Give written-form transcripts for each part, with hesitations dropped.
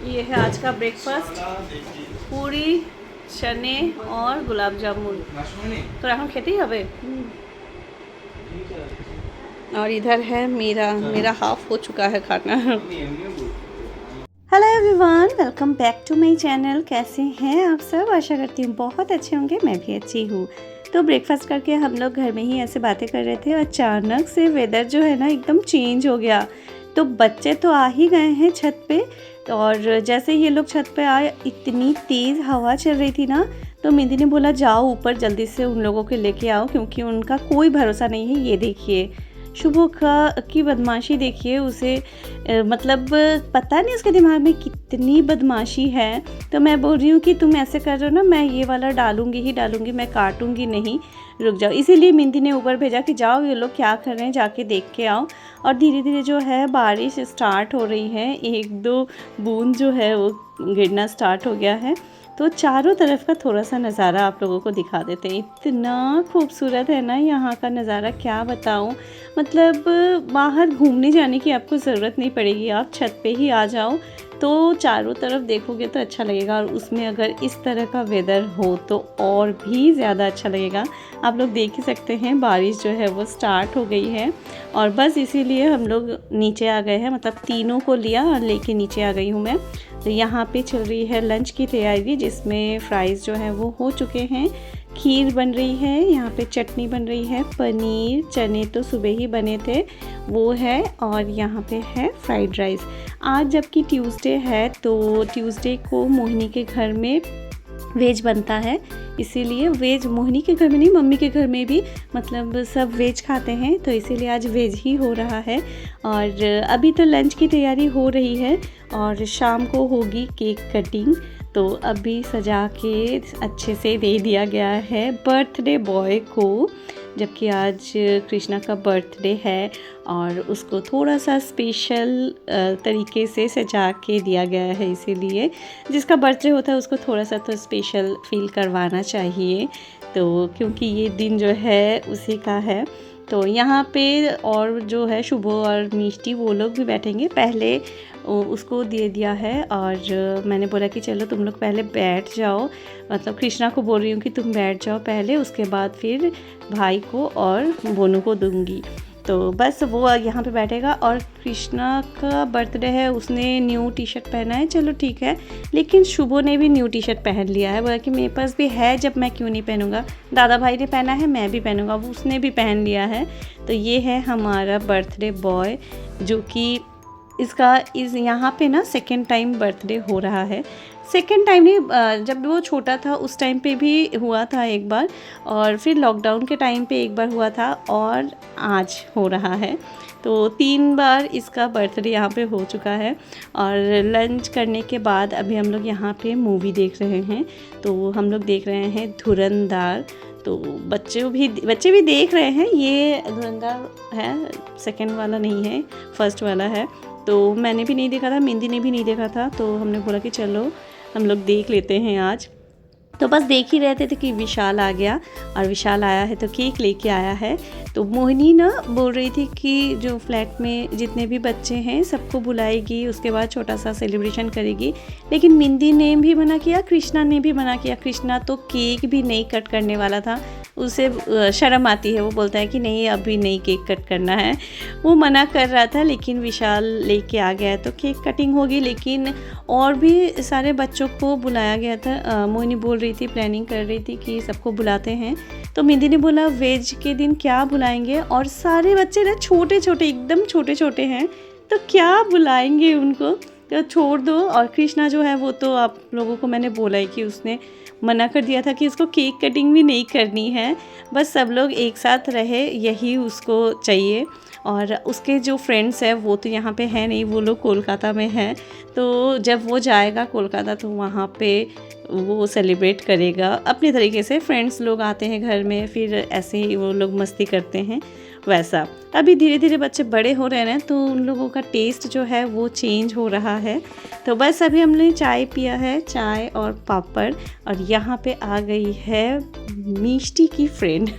ये है आज का ब्रेकफास्ट, पूरी, चने और गुलाब जामुन। तो এখন খেতেই হবে। और इधर है मेरा हाफ हो चुका है खाना। Hello everyone, welcome back to my channel. कैसे हैं आप सब? आशा करती हूँ बहुत अच्छे होंगे। मैं भी अच्छी हूँ। तो ब्रेकफास्ट करके हम लोग घर में ही ऐसे बातें कर रहे थे। अचानक से वेदर जो है ना एकदम चेंज हो गया। तो बच्चे तो आ ही गए हैं छत पे, और जैसे ये लोग छत पे आए इतनी तेज़ हवा चल रही थी ना, तो मेहंदी ने बोला जाओ ऊपर जल्दी से उन लोगों को लेके आओ, क्योंकि उनका कोई भरोसा नहीं है। ये देखिए शुभ की बदमाशी देखिए उसे, मतलब पता नहीं उसके दिमाग में कितनी बदमाशी है। तो मैं बोल रही हूँ कि तुम ऐसे कर रहे हो ना, मैं ये वाला डालूंगी ही डालूंगी, मैं काटूंगी नहीं, रुक जाओ। इसीलिए मेहंदी ने ऊपर भेजा कि जाओ ये लोग क्या कर रहे हैं, जाके देख के आओ। और धीरे धीरे जो है बारिश स्टार्ट हो रही है, एक दो बूंद जो है वो गिरना स्टार्ट हो गया है। तो चारों तरफ का थोड़ा सा नज़ारा आप लोगों को दिखा देते हैं। इतना खूबसूरत है ना यहाँ का नज़ारा, क्या बताऊँ। मतलब बाहर घूमने जाने की आपको ज़रूरत नहीं पड़ेगी, आप छत पे ही आ जाओ तो चारों तरफ देखोगे तो अच्छा लगेगा। और उसमें अगर इस तरह का वेदर हो तो और भी ज़्यादा अच्छा लगेगा। आप लोग देख ही सकते हैं बारिश जो है वो स्टार्ट हो गई है, और बस इसीलिए हम लोग नीचे आ गए हैं। मतलब तीनों को लिया और लेके नीचे आ गई हूँ मैं। तो यहाँ पे चल रही है लंच की तैयारी, जिसमें फ्राइज़ जो हैं वो हो चुके हैं, खीर बन रही है, यहाँ पे चटनी बन रही है, पनीर, चने तो सुबह ही बने थे वो है, और यहाँ पे है फ्राइड राइस। आज जबकि ट्यूसडे है तो ट्यूसडे को मोहिनी के घर में वेज बनता है, इसीलिए वेज मोहिनी के घर में नहीं, मम्मी के घर में भी मतलब सब वेज खाते हैं, तो इसीलिए आज वेज ही हो रहा है। और अभी तो लंच की तैयारी हो रही है और शाम को होगी केक कटिंग। तो अभी सजा के अच्छे से दे दिया गया है बर्थडे बॉय को, जबकि आज कृष्णा का बर्थडे है, और उसको थोड़ा सा स्पेशल तरीके से सजा के दिया गया है। इसीलिए जिसका बर्थडे होता है उसको थोड़ा सा तो स्पेशल फील करवाना चाहिए, तो क्योंकि ये दिन जो है उसी का है। तो यहाँ पे और जो है शुभ और मिष्टी वो लोग भी बैठेंगे। पहले उसको दे दिया है, और मैंने बोला कि चलो तुम लोग पहले बैठ जाओ, मतलब कृष्णा को बोल रही हूँ कि तुम बैठ जाओ पहले, उसके बाद फिर भाई को और बोनू को दूंगी। तो बस वो यहाँ पे बैठेगा। और कृष्णा का बर्थडे है, उसने न्यू टी शर्ट पहना है, चलो ठीक है, लेकिन शुभो ने भी न्यू टी शर्ट पहन लिया है। बोला कि मेरे पास भी है, जब मैं क्यों नहीं पहनूंगा, दादा भाई ने पहना है मैं भी पहनूंगा, वो उसने भी पहन लिया है। तो ये है हमारा बर्थडे बॉय, जो कि इसका यहाँ पे ना सेकेंड टाइम बर्थडे हो रहा है। सेकेंड टाइम नहीं, जब वो छोटा था उस टाइम पे भी हुआ था एक बार, और फिर लॉकडाउन के टाइम पे एक बार हुआ था, और आज हो रहा है। तो 3 बार इसका बर्थडे यहाँ पे हो चुका है। और लंच करने के बाद अभी हम लोग यहाँ पे मूवी देख रहे हैं। तो हम लोग देख रहे हैं धुरंधर। तो बच्चे भी देख रहे हैं। ये धुरंधर है, सेकंड वाला नहीं है, फर्स्ट वाला है। तो मैंने भी नहीं देखा था, मेहंदी ने भी नहीं देखा था, तो हमने बोला कि चलो हम लोग देख लेते हैं आज। तो बस देख ही रहते थे कि विशाल आ गया, और विशाल आया है तो केक लेके आया है। तो मोहिनी ना बोल रही थी कि जो फ्लैट में जितने भी बच्चे हैं सबको बुलाएगी, उसके बाद छोटा सा सेलिब्रेशन करेगी। लेकिन मेहंदी ने भी मना किया, कृष्णा ने भी मना किया। कृष्णा तो केक भी नहीं कट करने वाला था, उसे शर्म आती है, वो बोलता है कि नहीं अभी नहीं केक कट करना है, वो मना कर रहा था। लेकिन विशाल लेके आ गया है तो केक कटिंग होगी। लेकिन और भी सारे बच्चों को बुलाया गया था। मोहिनी बोल रही थी, प्लानिंग कर रही थी कि सबको बुलाते हैं। तो मेहंदी ने बोला वेज के दिन क्या बुलाएंगे, और सारे बच्चे ना छोटे छोटे, एकदम छोटे छोटे हैं, तो क्या बुलाएंगे उनको, तो छोड़ दो। और कृष्णा जो है वो तो आप लोगों को मैंने बोला है कि उसने मना कर दिया था कि उसको केक कटिंग भी नहीं करनी है, बस सब लोग एक साथ रहे यही उसको चाहिए। और उसके जो फ्रेंड्स हैं वो तो यहाँ पे हैं नहीं, वो लोग कोलकाता में हैं। तो जब वो जाएगा कोलकाता तो वहाँ पे वो सेलिब्रेट करेगा अपने तरीके से। फ्रेंड्स लोग आते हैं घर में, फिर ऐसे ही वो लोग मस्ती करते हैं वैसा। अभी धीरे धीरे बच्चे बड़े हो रहे हैं तो उन लोगों का टेस्ट जो है वो चेंज हो रहा है। तो बस अभी हमने चाय पिया है, चाय और पापड़, और यहाँ पे आ गई है मिष्टी की फ्रेंड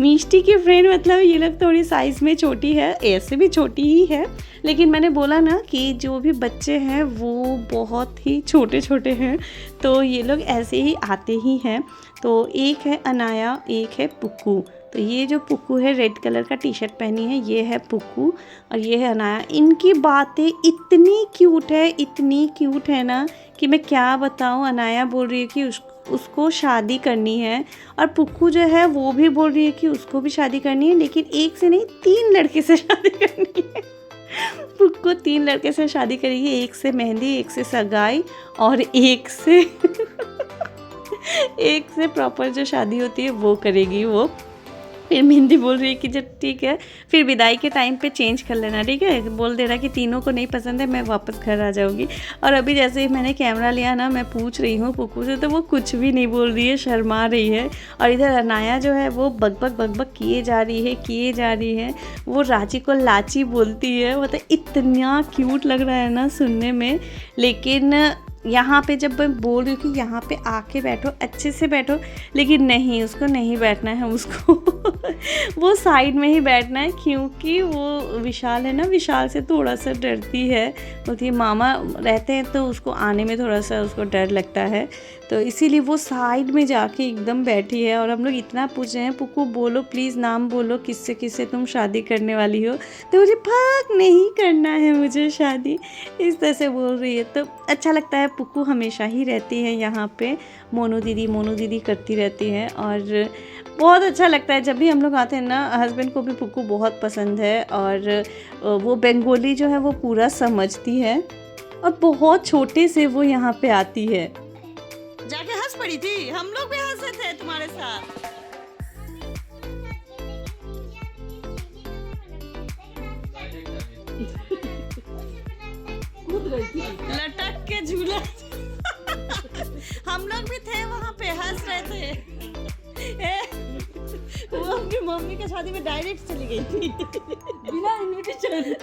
मिष्टी की फ्रेंड मतलब ये लोग थोड़ी साइज़ में छोटी है, ऐसे भी छोटी ही है, लेकिन मैंने बोला ना कि जो भी बच्चे हैं वो बहुत ही छोटे छोटे हैं, तो ये लोग ऐसे ही आते ही हैं। तो एक है अनाया, एक है पुक्कू। तो ये जो पुक्कू है रेड कलर का टी शर्ट पहनी है, ये है पुक्कू और ये है अनाया। इनकी बातें इतनी क्यूट है ना कि मैं क्या बताऊँ। अनाया बोल रही है कि उसको शादी करनी है और पुक्कू जो है वो भी बोल रही है कि उसको भी शादी करनी है, लेकिन एक से नहीं 3 लड़के से शादी करनी है। पुक्कू 3 लड़के से शादी करेगी, एक से मेहंदी, एक से सगाई और एक से प्रॉपर जो शादी होती है वो करेगी वो। फिर मेहंदी बोल रही है कि जब ठीक है फिर विदाई के टाइम पे चेंज कर लेना, ठीक है। बोल दे रहा कि तीनों को नहीं पसंद है, मैं वापस घर आ जाऊँगी। और अभी जैसे ही मैंने कैमरा लिया ना, मैं पूछ रही हूँ पुक्कू से, तो वो कुछ भी नहीं बोल रही है, शर्मा रही है। और इधर अनाया जो है वो बक किए जा रही है। वो रांची को लाची बोलती है, मतलब इतना क्यूट लग रहा है ना सुनने में। लेकिन यहाँ पे जब मैं बोल रही हूँ कि यहाँ पे आके बैठो, अच्छे से बैठो, लेकिन नहीं, उसको नहीं बैठना है, उसको वो साइड में ही बैठना है, क्योंकि वो विशाल है ना, विशाल से थोड़ा सा डरती है। बोलती है मामा रहते हैं तो उसको आने में थोड़ा सा उसको डर लगता है, तो इसीलिए वो साइड में जाके एकदम बैठी है। और हम लोग इतना पूछ रहे हैं पुक्कू बोलो प्लीज़, नाम बोलो, किससे तुम शादी करने वाली हो। तो मुझे भाग नहीं करना है, मुझे शादी, इस तरह से बोल रही है। तो अच्छा लगता है, पुक्कू हमेशा ही रहती है यहाँ पे, मोनू दीदी करती रहती है और बहुत अच्छा लगता है। जब भी हम लोग आते हैं ना, हस्बैंड को भी पुक्कू बहुत पसंद है और वो बंगाली जो है वो पूरा समझती है और बहुत छोटे से वो यहाँ पे आती है। जाके हंस पड़ी थी, हम लोग भी हंसे थे तुम्हारे साथ। लटक के झूला हम लोग भी थे वहाँ पे, हंस रहे थे। वो अपनी मम्मी के शादी में डायरेक्ट चली गई थी बिना इनविटेशन।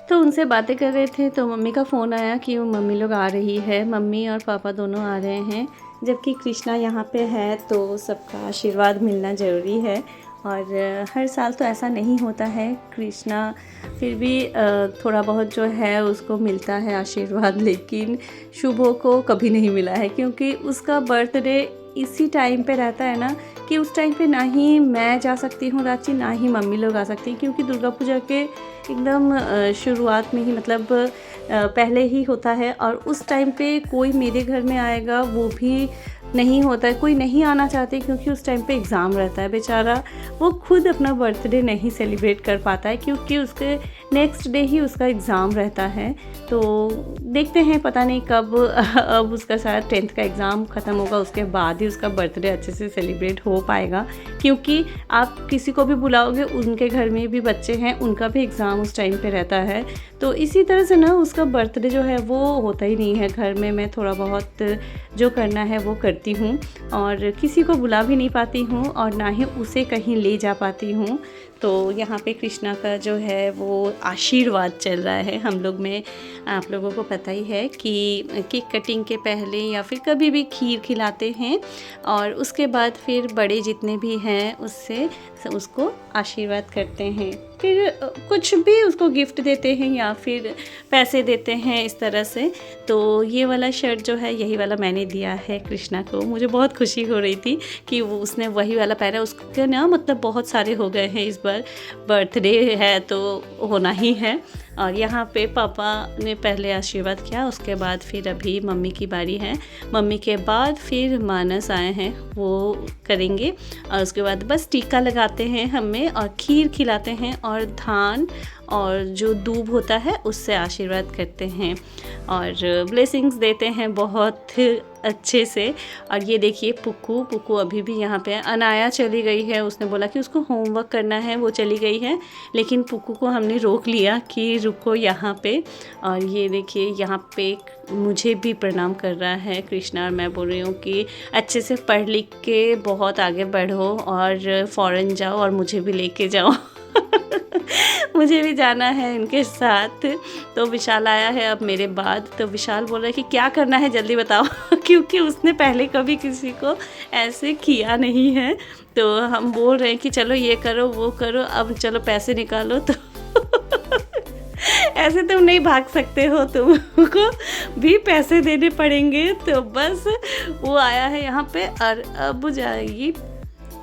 तो उनसे बातें कर रहे थे तो मम्मी का फ़ोन आया कि वो मम्मी लोग आ रही है, मम्मी और पापा दोनों आ रहे हैं। जबकि कृष्णा यहाँ पे है तो सबका आशीर्वाद मिलना ज़रूरी है। और हर साल तो ऐसा नहीं होता है, कृष्णा फिर भी थोड़ा बहुत जो है उसको मिलता है आशीर्वाद, लेकिन शुभो को कभी नहीं मिला है, क्योंकि उसका बर्थडे इसी टाइम पे रहता है ना, कि उस टाइम पे ना ही मैं जा सकती हूँ रांची, ना ही मम्मी लोग आ सकती हैं, क्योंकि दुर्गा पूजा के एकदम शुरुआत में ही, मतलब पहले ही होता है। और उस टाइम पे कोई मेरे घर में आएगा वो भी नहीं होता है, कोई नहीं आना चाहते, क्योंकि उस टाइम पे एग्ज़ाम रहता है। बेचारा वो खुद अपना बर्थडे नहीं सेलिब्रेट कर पाता है, क्योंकि उसके नेक्स्ट डे ही उसका एग्ज़ाम रहता है। तो देखते हैं, पता नहीं कब अब उसका शायद 10th का एग्ज़ाम ख़त्म होगा, उसके बाद ही उसका बर्थडे अच्छे से सेलिब्रेट हो पाएगा। क्योंकि आप किसी को भी बुलाओगे, उनके घर में भी बच्चे हैं, उनका भी एग्ज़ाम उस टाइम पे रहता है। तो इसी तरह से ना उसका बर्थडे जो है वो होता ही नहीं है घर में। मैं थोड़ा बहुत जो करना है वो करती हूँ और किसी को बुला भी नहीं पाती हूँ और ना ही उसे कहीं ले जा पाती हूँ। तो यहाँ पे कृष्णा का जो है वो आशीर्वाद चल रहा है हम लोग में। आप लोगों को पता ही है कि केक कटिंग के पहले या फिर कभी भी खीर खिलाते हैं और उसके बाद फिर बड़े जितने भी हैं उससे उसको आशीर्वाद करते हैं, फिर कुछ भी उसको गिफ्ट देते हैं या फिर पैसे देते हैं, इस तरह से। तो ये वाला शर्ट जो है यही वाला मैंने दिया है कृष्णा को। मुझे बहुत खुशी हो रही थी कि वो उसने वही वाला पहना। उसके ना मतलब बहुत सारे हो गए हैं, इस बार बर्थडे है तो होना ही है। और यहाँ पे पापा ने पहले आशीर्वाद किया, उसके बाद फिर अभी मम्मी की बारी है। मम्मी के बाद फिर मानस आए हैं, वो करेंगे और उसके बाद बस टीका लगाते हैं हमें और खीर खिलाते हैं और धान और जो दूब होता है उससे आशीर्वाद करते हैं और ब्लेसिंग्स देते हैं बहुत अच्छे से। और ये देखिए पुक्कू अभी भी यहाँ पे है। अनाया चली गई है, उसने बोला कि उसको होमवर्क करना है, वो चली गई है, लेकिन पुक्कू को हमने रोक लिया कि रुको यहाँ पे। और ये देखिए यहाँ पे मुझे भी प्रणाम कर रहा है कृष्णा और मैं बोल रही हूँ कि अच्छे से पढ़ लिख के बहुत आगे बढ़ो और फ़ॉरेन जाओ और मुझे भी लेके जाओ मुझे भी जाना है इनके साथ। तो विशाल आया है अब मेरे बाद, तो विशाल बोल रहा है कि क्या करना है जल्दी बताओ क्योंकि उसने पहले कभी किसी को ऐसे किया नहीं है। तो हम बोल रहे हैं कि चलो ये करो वो करो, अब चलो पैसे निकालो। तो ऐसे तुम नहीं भाग सकते हो, तुमको भी पैसे देने पड़ेंगे। तो बस वो आया है यहाँ पे और अब जाएगी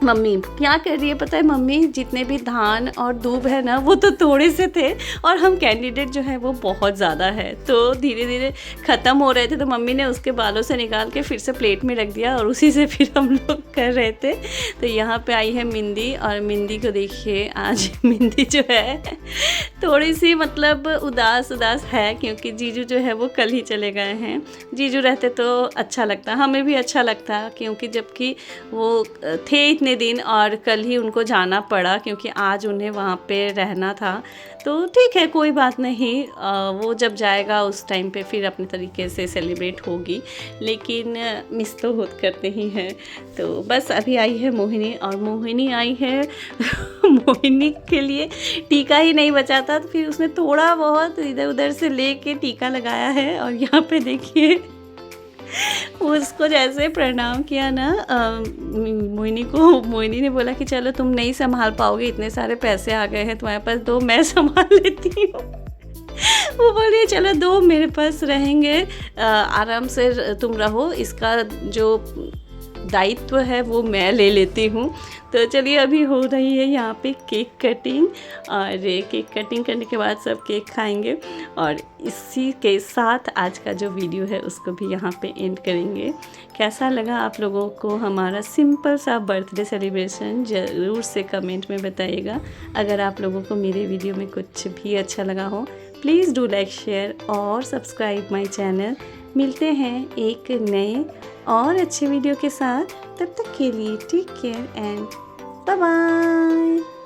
मम्मी। क्या कर रही है पता है मम्मी, जितने भी धान और दूब है ना वो तो थोड़े से थे और हम कैंडिडेट जो है वो बहुत ज़्यादा है, तो धीरे धीरे ख़त्म हो रहे थे। तो मम्मी ने उसके बालों से निकाल के फिर से प्लेट में रख दिया और उसी से फिर हम लोग कर रहे थे। तो यहाँ पे आई है मिंदी, और मिंदी को देखिए आज मिंदी जो है थोड़ी सी मतलब उदास है, क्योंकि जीजू जो है वो कल ही चले गए हैं। जीजू रहते तो अच्छा लगता, हमें भी अच्छा लगता, क्योंकि जबकि वो थे इतने दिन और कल ही उनको जाना पड़ा, क्योंकि आज उन्हें वहाँ पे रहना था। तो ठीक है, कोई बात नहीं, वो जब जाएगा उस टाइम पे फिर अपने तरीके से सेलिब्रेट होगी, लेकिन मिस तो होत करते ही हैं। तो बस अभी आई है मोहिनी, और मोहिनी आई है मोहिनी के लिए टीका ही नहीं बचा था, तो फिर उसने थोड़ा बहुत इधर उधर से लेके टीका लगाया है। और यहाँ पे देखिए उसको जैसे प्रणाम किया ना मोहिनी को, मोहिनी ने बोला कि चलो तुम नहीं संभाल पाओगे, इतने सारे पैसे आ गए हैं तुम्हारे पास, दो मैं संभाल लेती हूँ। वो बोलिए चलो दो मेरे पास रहेंगे, आराम से तुम रहो, इसका जो दायित्व है वो मैं ले लेती हूँ। तो चलिए अभी हो रही है यहाँ पे केक कटिंग, और केक कटिंग करने के बाद सब केक खाएंगे, और इसी के साथ आज का जो वीडियो है उसको भी यहाँ पे एंड करेंगे। कैसा लगा आप लोगों को हमारा सिंपल सा बर्थडे सेलिब्रेशन, ज़रूर से कमेंट में बताइएगा। अगर आप लोगों को मेरे वीडियो में कुछ भी अच्छा लगा हो, प्लीज़ डू लाइक, शेयर और सब्सक्राइब माई चैनल। मिलते हैं एक नए और अच्छे वीडियो के साथ, तब तक के लिए take care and bye bye.